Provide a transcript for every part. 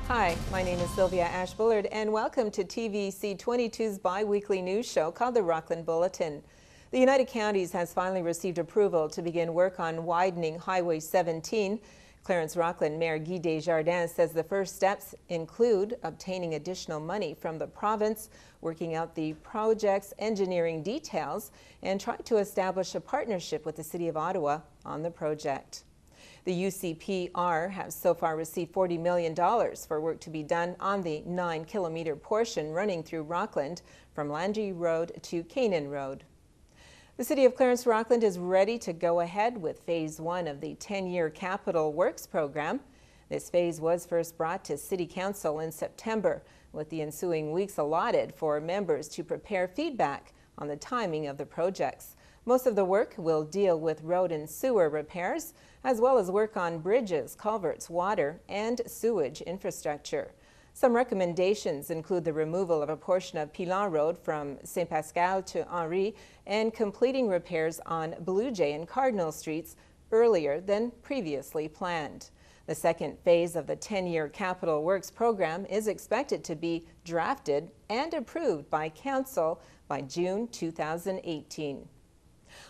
Hi, my name is Sylvia Ash-Bullard and welcome to TVC 22's bi-weekly news show called the Rockland Bulletin. The United Counties has finally received approval to begin work on widening Highway 17. Clarence-Rockland Mayor Guy Desjardins says the first steps include obtaining additional money from the province, working out the project's engineering details, and trying to establish a partnership with the City of Ottawa on the project. The UCPR has so far received $40 million for work to be done on the 9-kilometer portion running through Rockland from Landry Road to Canaan Road. The City of Clarence-Rockland is ready to go ahead with Phase 1 of the 10-year Capital Works program. This phase was first brought to City Council in September, with the ensuing weeks allotted for members to prepare feedback on the timing of the projects. Most of the work will deal with road and sewer repairs, as well as work on bridges, culverts, water, and sewage infrastructure. Some recommendations include the removal of a portion of Pilon Road from Saint Pascal to Henri and completing repairs on Blue Jay and Cardinal Streets earlier than previously planned. The second phase of the 10-year Capital Works program is expected to be drafted and approved by Council by June 2018.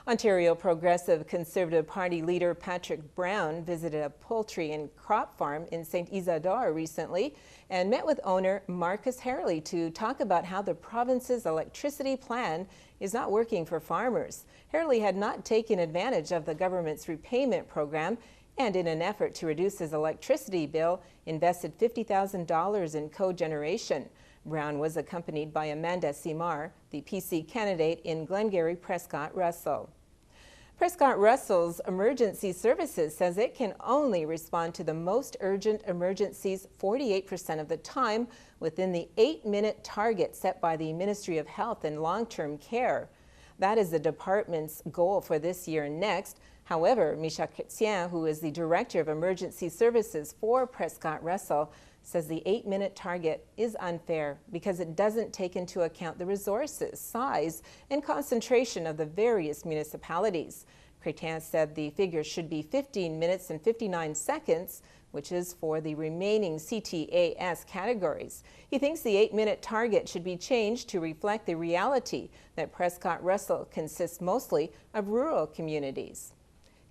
Ontario Progressive Conservative Party leader Patrick Brown visited a poultry and crop farm in St. Isidore recently and met with owner Marcus Harley to talk about how the province's electricity plan is not working for farmers. Harley had not taken advantage of the government's repayment program and, in an effort to reduce his electricity bill, invested $50,000 in cogeneration. Brown was accompanied by Amanda Simar, the PC candidate in Glengarry Prescott-Russell. Prescott-Russell's Emergency Services says it can only respond to the most urgent emergencies 48% of the time within the 8-minute target set by the Ministry of Health and Long-Term Care. That is the department's goal for this year and next. However, Micha Chrétien, who is the Director of Emergency Services for Prescott-Russell, says the 8-minute target is unfair because it doesn't take into account the resources, size, and concentration of the various municipalities. Chrétien said the figure should be 15 minutes and 59 seconds, which is for the remaining CTAS categories. He thinks the 8-minute target should be changed to reflect the reality that Prescott-Russell consists mostly of rural communities.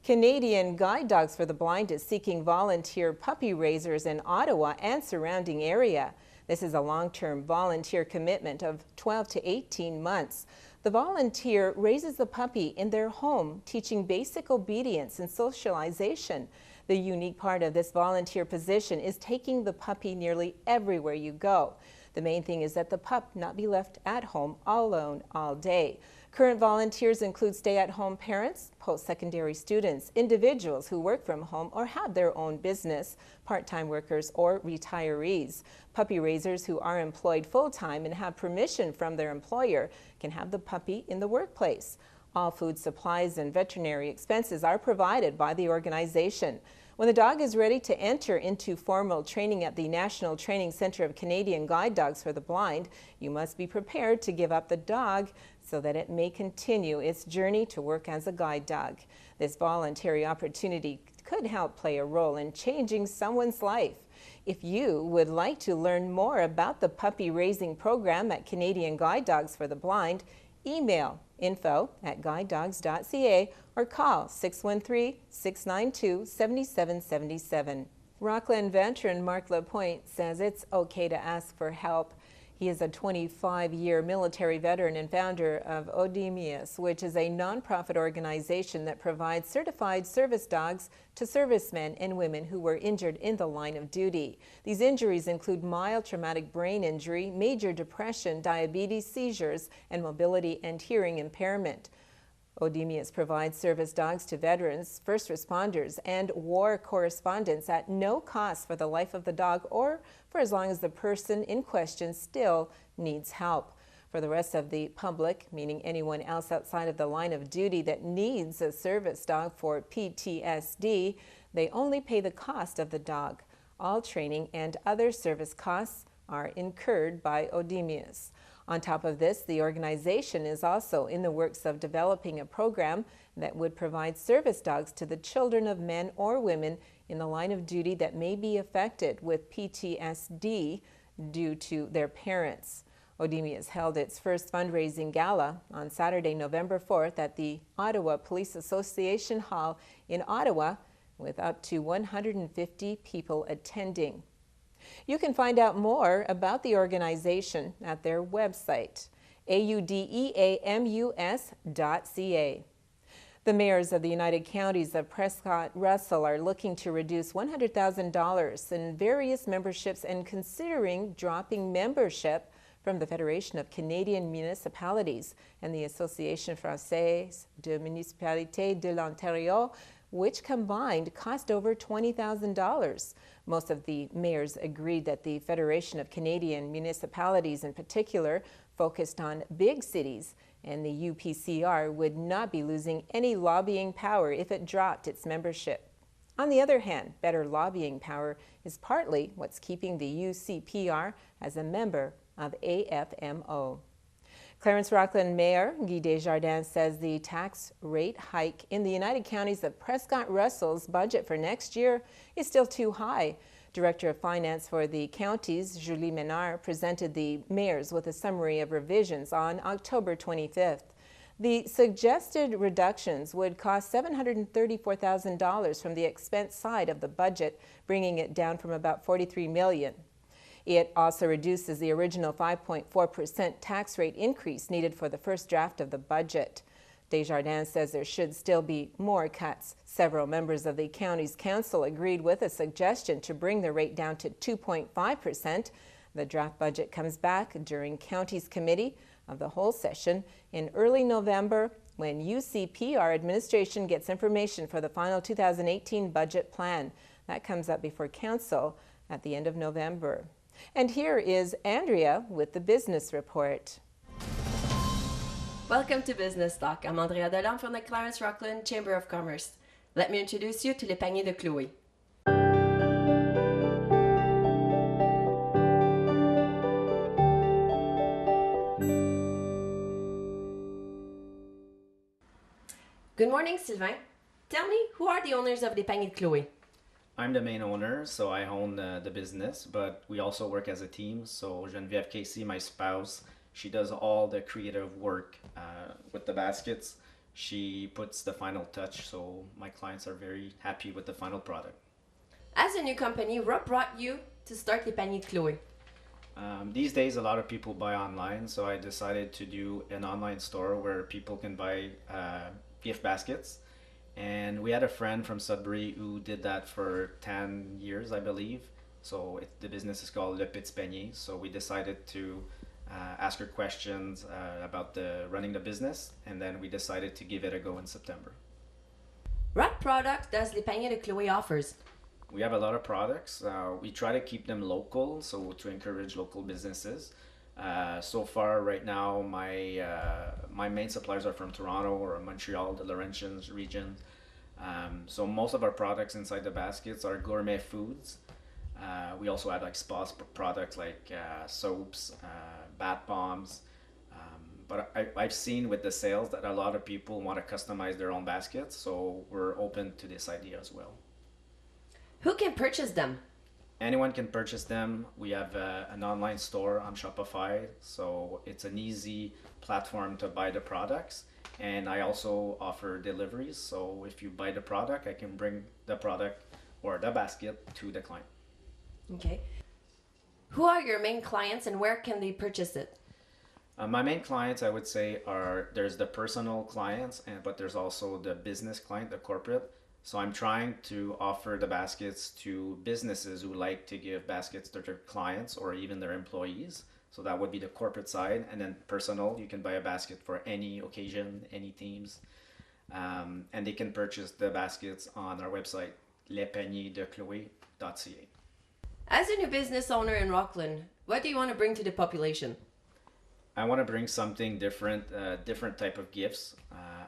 Canadian Guide Dogs for the Blind is seeking volunteer puppy raisers in Ottawa and surrounding area. This is a long-term volunteer commitment of 12 to 18 months. The volunteer raises the puppy in their home, teaching basic obedience and socialization. The unique part of this volunteer position is taking the puppy nearly everywhere you go. The main thing is that the pup not be left at home all alone all day. Current volunteers include stay-at-home parents, post-secondary students, individuals who work from home or have their own business, part-time workers, or retirees. Puppy raisers who are employed full-time and have permission from their employer can have the puppy in the workplace. All food supplies and veterinary expenses are provided by the organization. When the dog is ready to enter into formal training at the National Training Centre of Canadian Guide Dogs for the Blind, you must be prepared to give up the dog so that it may continue its journey to work as a guide dog. This voluntary opportunity could help play a role in changing someone's life. If you would like to learn more about the puppy raising program at Canadian Guide Dogs for the Blind, email info@guidedogs.ca or call 613-692-7777. Rockland veteran Mark Lapointe says it's okay to ask for help. He is a 25-year military veteran and founder of Odemius, which is a nonprofit organization that provides certified service dogs to servicemen and women who were injured in the line of duty. These injuries include mild traumatic brain injury, major depression, diabetes, seizures, and mobility and hearing impairment. Odemius provides service dogs to veterans, first responders, and war correspondents at no cost for the life of the dog or for as long as the person in question still needs help. For the rest of the public, meaning anyone else outside of the line of duty that needs a service dog for PTSD, they only pay the cost of the dog. All training and other service costs are incurred by Odemius. On top of this, the organization is also in the works of developing a program that would provide service dogs to the children of men or women in the line of duty that may be affected with PTSD due to their parents. ODIMI has held its first fundraising gala on Saturday, November 4th at the Ottawa Police Association Hall in Ottawa, with up to 150 people attending. You can find out more about the organization at their website, audeamus.ca. The mayors of the United Counties of Prescott-Russell are looking to reduce $100,000 in various memberships and considering dropping membership from the Federation of Canadian Municipalities and the Association Française de Municipalités de l'Ontario, which combined cost over $20,000. Most of the mayors agreed that the Federation of Canadian Municipalities in particular focused on big cities, and the UPCR would not be losing any lobbying power if it dropped its membership. On the other hand, better lobbying power is partly what's keeping the UCPR as a member of AFMO. Clarence-Rockland Mayor Guy Desjardins says the tax rate hike in the United Counties of Prescott-Russell's budget for next year is still too high. Director of Finance for the counties, Julie Ménard, presented the mayors with a summary of revisions on October 25th. The suggested reductions would cost $734,000 from the expense side of the budget, bringing it down from about $43 million. It also reduces the original 5.4% tax rate increase needed for the first draft of the budget. Desjardins says there should still be more cuts. Several members of the county's council agreed with a suggestion to bring the rate down to 2.5%. The draft budget comes back during County's Committee of the Whole session in early November, when UCPR administration gets information for the final 2018 budget plan. That comes up before Council at the end of November. And here is Andrea with the Business Report. Welcome to Business Talk. I'm Andrea Delorme from the Clarence-Rockland Chamber of Commerce. Let me introduce you to Les Paniers de Chloé. Good morning, Sylvain. Tell me, who are the owners of Les Paniers de Chloé? I'm the main owner, so I own the business, but we also work as a team. So Geneviève Casey, my spouse, she does all the creative work with the baskets. She puts the final touch, so my clients are very happy with the final product. As a new company, what brought you to start Les Paniers de Chloé? These days, a lot of people buy online, so I decided to do an online store where people can buy gift baskets. And we had a friend from Sudbury who did that for 10 years, I believe. So the business is called Le Petit Panier. So we decided to ask her questions about running the business, and then we decided to give it a go in September. What product does Les Paniers de Chloé offers? We have a lot of products. We try to keep them local, so to encourage local businesses. So far, right now, my main suppliers are from Toronto or Montreal, the Laurentians region. So most of our products inside the baskets are gourmet foods. We also have like spa products like soaps, bath bombs. But I've seen with the sales that a lot of people want to customize their own baskets, so we're open to this idea as well. Who can purchase them? Anyone can purchase them. We have an online store on Shopify, so it's an easy platform to buy the products. And I also offer deliveries, so if you buy the product, I can bring the product or the basket to the client. Okay. Who are your main clients and where can they purchase it? My main clients, I would say, there's the personal clients, but there's also the business client, the corporate. So I'm trying to offer the baskets to businesses who like to give baskets to their clients or even their employees. So that would be the corporate side. And then personal, you can buy a basket for any occasion, any themes. And they can purchase the baskets on our website, lespaniersdechloe.ca. As a new business owner in Rockland, what do you want to bring to the population? I want to bring something different, different type of gifts.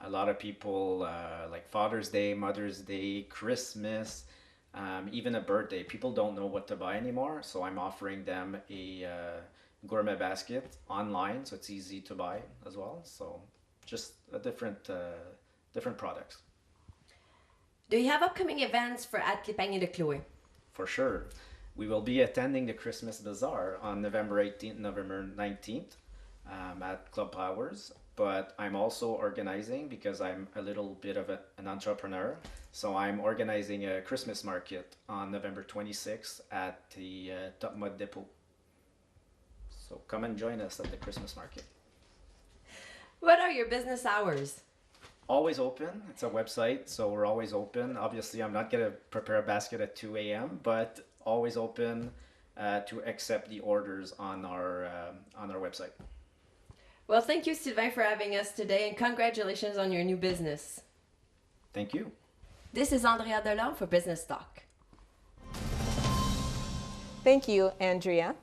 A lot of people like Father's Day, Mother's Day, Christmas, even a birthday. People don't know what to buy anymore, so I'm offering them a gourmet basket online, so it's easy to buy as well. So just a different products. Do you have upcoming events for at Clipagny de Chloé? For sure. We will be attending the Christmas Bazaar on November 18th, November 19th at Club Powers. But I'm also organizing, because I'm a little bit of an entrepreneur. So I'm organizing a Christmas market on November 26th at the Top Mod Depot. So come and join us at the Christmas market. What are your business hours? Always open. It's a website, so we're always open. Obviously, I'm not going to prepare a basket at 2 a.m., but always open to accept the orders on our website. Well, thank you, Sylvain, for having us today, and congratulations on your new business. Thank you. This is Andrea Delorme for Business Talk. Thank you, Andrea.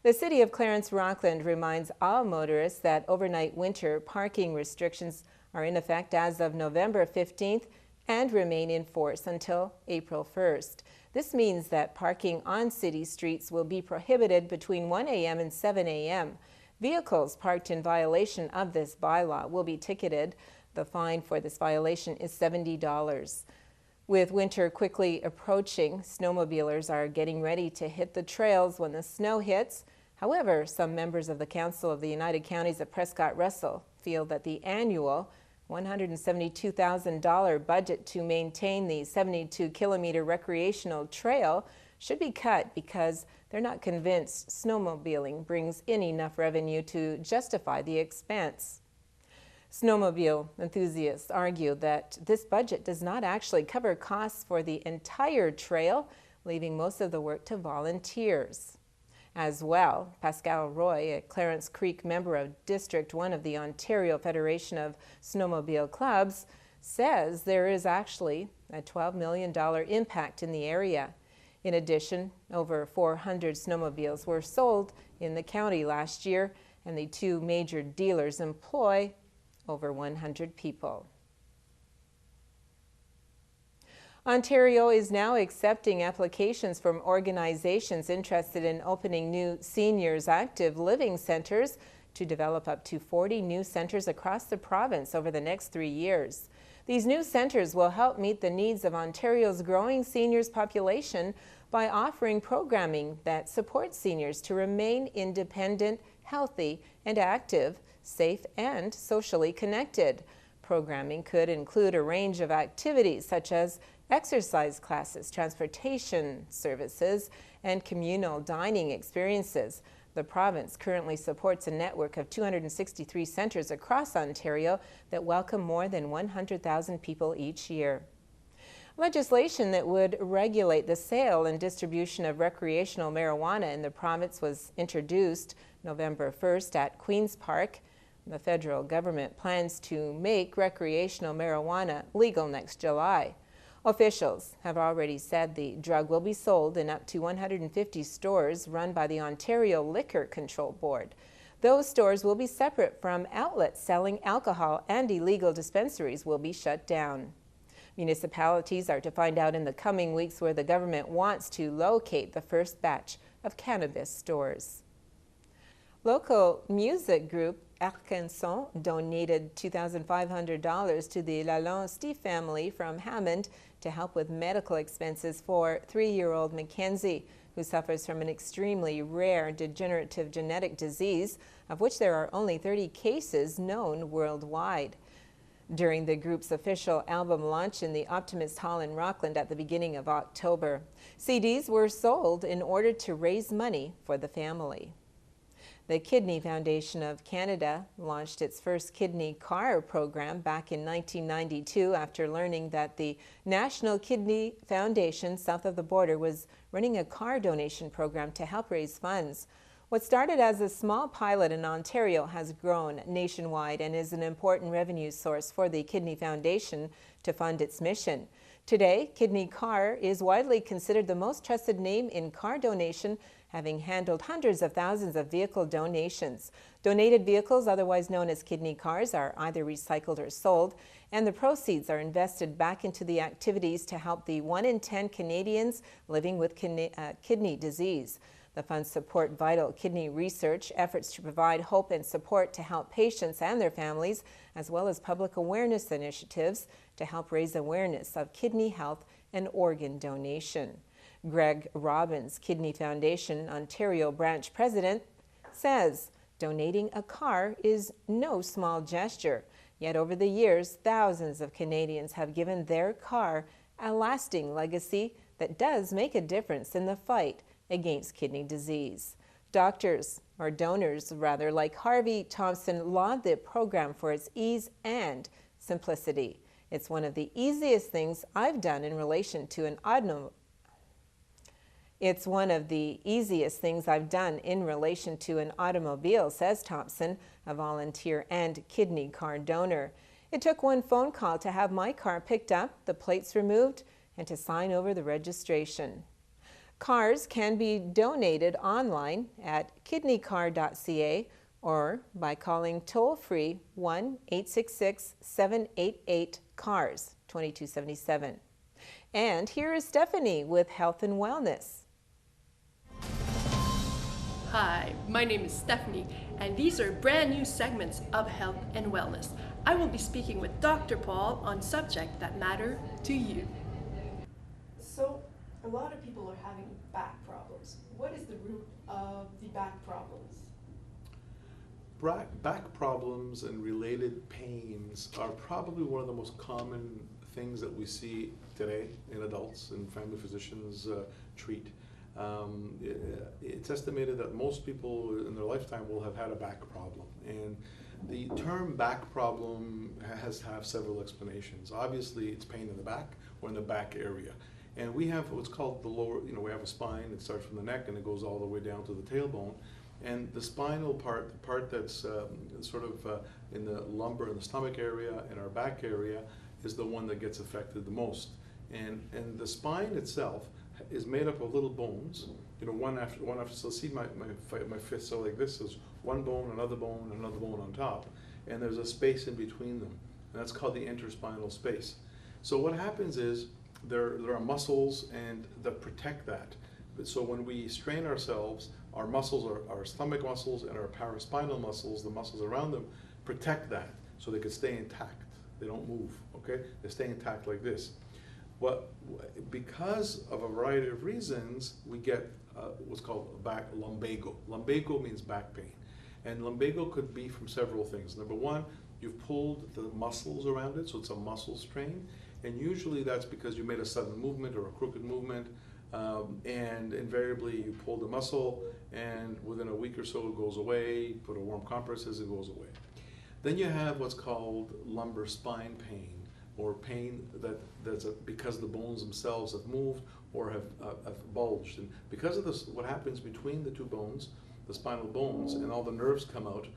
The city of Clarence-Rockland reminds all motorists that overnight winter parking restrictions are in effect as of November 15th and remain in force until April 1st. This means that parking on city streets will be prohibited between 1 a.m. and 7 a.m. Vehicles parked in violation of this bylaw will be ticketed. The fine for this violation is $70. With winter quickly approaching, snowmobilers are getting ready to hit the trails when the snow hits. However, some members of the Council of the United Counties of Prescott-Russell feel that the annual $172,000 budget to maintain the 72-kilometer recreational trail should be cut because they're not convinced snowmobiling brings in enough revenue to justify the expense. Snowmobile enthusiasts argue that this budget does not actually cover costs for the entire trail, leaving most of the work to volunteers. As well, Pascal Roy, a Clarence Creek member of District 1 of the Ontario Federation of Snowmobile Clubs, says there is actually a $12 million impact in the area. In addition, over 400 snowmobiles were sold in the county last year, and the two major dealers employ over 100 people. Ontario is now accepting applications from organizations interested in opening new seniors active living centers to develop up to 40 new centers across the province over the next 3 years. These new centers will help meet the needs of Ontario's growing seniors population by offering programming that supports seniors to remain independent, healthy, and active, safe, and socially connected. Programming could include a range of activities such as exercise classes, transportation services, and communal dining experiences. The province currently supports a network of 263 centers across Ontario that welcome more than 100,000 people each year. Legislation that would regulate the sale and distribution of recreational marijuana in the province was introduced November 1st at Queen's Park. The federal government plans to make recreational marijuana legal next July. Officials have already said the drug will be sold in up to 150 stores run by the Ontario Liquor Control Board. Those stores will be separate from outlets selling alcohol, and illegal dispensaries will be shut down. Municipalities are to find out in the coming weeks where the government wants to locate the first batch of cannabis stores. Local music group Arcanson donated $2,500 to the Lalonde family from Hammond to help with medical expenses for 3-year-old Mackenzie, who suffers from an extremely rare degenerative genetic disease, of which there are only 30 cases known worldwide. During the group's official album launch in the Optimist Hall in Rockland at the beginning of October, CDs were sold in order to raise money for the family. The Kidney Foundation of Canada launched its first kidney car program back in 1992 after learning that the National Kidney Foundation south of the border was running a car donation program to help raise funds. What started as a small pilot in Ontario has grown nationwide and is an important revenue source for the Kidney Foundation to fund its mission. Today, Kidney Car is widely considered the most trusted name in car donation, having handled hundreds of thousands of vehicle donations. Donated vehicles, otherwise known as kidney cars, are either recycled or sold, and the proceeds are invested back into the activities to help the 1 in 10 Canadians living with kidney disease. The funds support vital kidney research, efforts to provide hope and support to help patients and their families, as well as public awareness initiatives to help raise awareness of kidney health and organ donation. Greg Robbins, Kidney Foundation Ontario branch president, says donating a car is no small gesture. Yet over the years, thousands of Canadians have given their car a lasting legacy that does make a difference in the fight against kidney disease. Donors like Harvey Thompson laud the program for its ease and simplicity. It's one of the easiest things I've done in relation to an automobile. It's one of the easiest things I've done in relation to an automobile, says Thompson, a volunteer and kidney car donor. It took one phone call to have my car picked up, the plates removed, and to sign over the registration. Cars can be donated online at kidneycar.ca or by calling toll-free 1-866-788-CARS 2277. And here is Stephanie with Health and Wellness. Hi, my name is Stephanie, and these are brand new segments of Health and Wellness. I will be speaking with Dr. Paul on subjects that matter to you. So, a lot of people are having back problems. What is the root of the back problems? Back problems and related pains are probably one of the most common things that we see today in adults and family physicians treat. It's estimated that most people in their lifetime will have had a back problem, and the term back problem has to have several explanations. Obviously, it's pain in the back or in the back area, and we have what's called the lower, we have a spine that starts from the neck and it goes all the way down to the tailbone, and the spinal part, the part that's sort of in the lumbar and the stomach area and our back area, is the one that gets affected the most. And the spine itself is made up of little bones, one after. So see my fist, so like this is one bone, another bone on top, and there's a space in between them, and that's called the interspinal space. So what happens is there are muscles and that protect that. So when we strain ourselves, our muscles, our stomach muscles and our paraspinal muscles, the muscles around them, protect that so they can stay intact. They don't move, okay? They stay intact like this. Because of a variety of reasons, we get what's called back lumbago. Lumbago means back pain. And lumbago could be from several things. Number one, you've pulled the muscles around it, so it's a muscle strain. And usually that's because you made a sudden movement or a crooked movement, and invariably you pull the muscle, and within a week or so it goes away, put a warm compresses, it goes away. Then you have what's called lumbar spine pain, or pain that's because the bones themselves have moved or have bulged. And because of this, what happens between the two bones, the spinal bones, and all the nerves come out,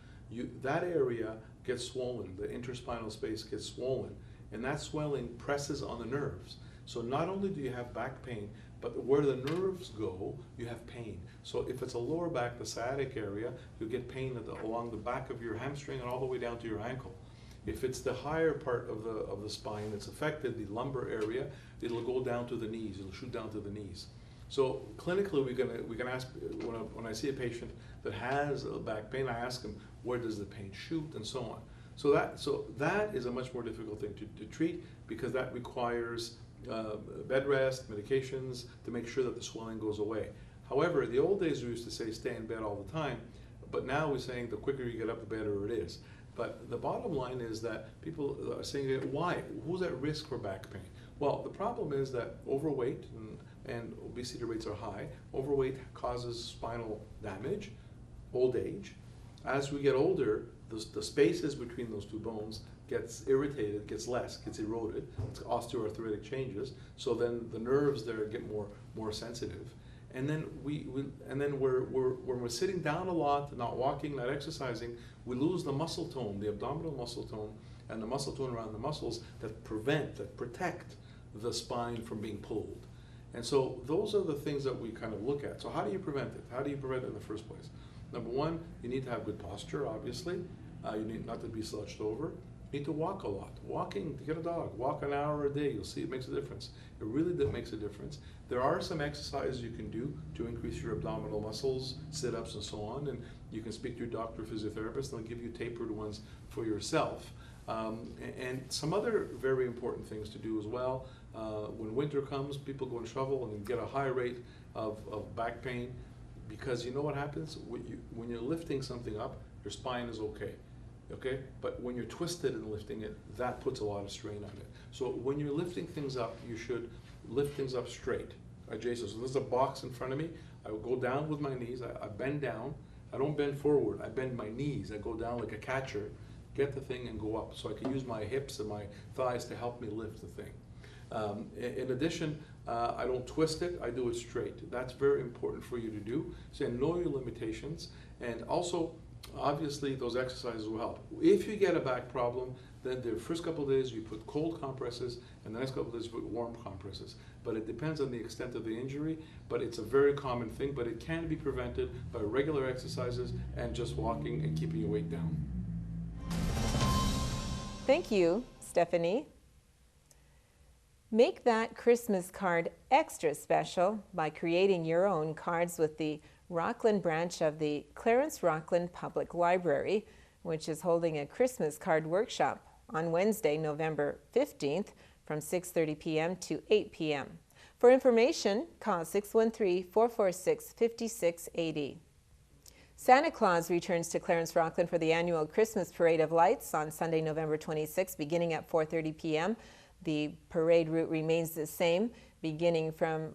that area gets swollen, the interspinal space gets swollen, and that swelling presses on the nerves. So not only do you have back pain, but where the nerves go, you have pain. So if it's a lower back, the sciatic area, you get pain along the back of your hamstring and all the way down to your ankle. If it's the higher part of the spine that's affected, the lumbar area, it'll go down to the knees. It'll shoot down to the knees. So clinically, we can ask, when I see a patient that has a back pain, I ask them, where does the pain shoot, and so on. So that is a much more difficult thing to treat, because that requires bed rest, medications to make sure that the swelling goes away. However, in the old days we used to say stay in bed all the time, but now we're saying the quicker you get up, the better it is. But the bottom line is that people are saying, why? Who's at risk for back pain? Well, the problem is that overweight and obesity rates are high. Overweight causes spinal damage, old age. As we get older, the spaces between those two bones gets irritated, gets less, gets eroded. It's osteoarthritic changes. So then the nerves there get more sensitive. And then when we're sitting down a lot, not walking, not exercising, we lose the muscle tone, the abdominal muscle tone, and the muscle tone around the muscles that protect the spine from being pulled. And so those are the things that we kind of look at. So how do you prevent it? How do you prevent it in the first place? Number one, you need to have good posture, obviously. You need not to be slouched over. You need to walk a lot. Walking, get a dog, walk an hour a day. You'll see it makes a difference. It really makes a difference. There are some exercises you can do to increase your abdominal muscles, sit-ups and so on, and you can speak to your doctor or physiotherapist, and they'll give you tapered ones for yourself. And some other very important things to do as well. When winter comes, people go and shovel and get a high rate of back pain, because you know what happens? When you're lifting something up, your spine is okay. Okay, but when you're twisted and lifting it, that puts a lot of strain on it. So when you're lifting things up, you should lift things up straight, adjacent. So there's a box in front of me. I will go down with my knees. I bend down. I don't bend forward. I bend my knees. I go down like a catcher, get the thing and go up. So I can use my hips and my thighs to help me lift the thing. In addition, I don't twist it. I do it straight. That's very important for you to do. So know your limitations, and also, obviously, those exercises will help. If you get a back problem, then the first couple of days you put cold compresses, and the next couple of days you put warm compresses. But it depends on the extent of the injury, but it's a very common thing, but it can be prevented by regular exercises and just walking and keeping your weight down. Thank you, Stephanie. Make that Christmas card extra special by creating your own cards with the Rockland branch of the Clarence-Rockland Public Library, which is holding a Christmas card workshop on Wednesday, November 15th from 6:30 p.m. to 8 p.m. For information, call 613-446-5680. Santa Claus returns to Clarence-Rockland for the annual Christmas Parade of Lights on Sunday, November 26th, beginning at 4:30 p.m. The parade route remains the same, beginning from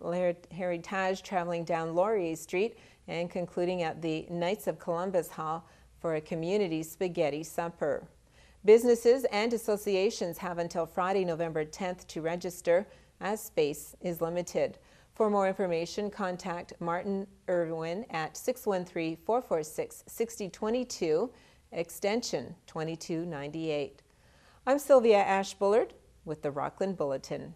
Heritage, traveling down Laurier Street, and concluding at the Knights of Columbus Hall for a community spaghetti supper. Businesses and associations have until Friday, November 10th to register, as space is limited. For more information, contact Martin Irwin at 613-446-6022, extension 2298. I'm Sylvia Ash Bullard with the Rockland Bulletin.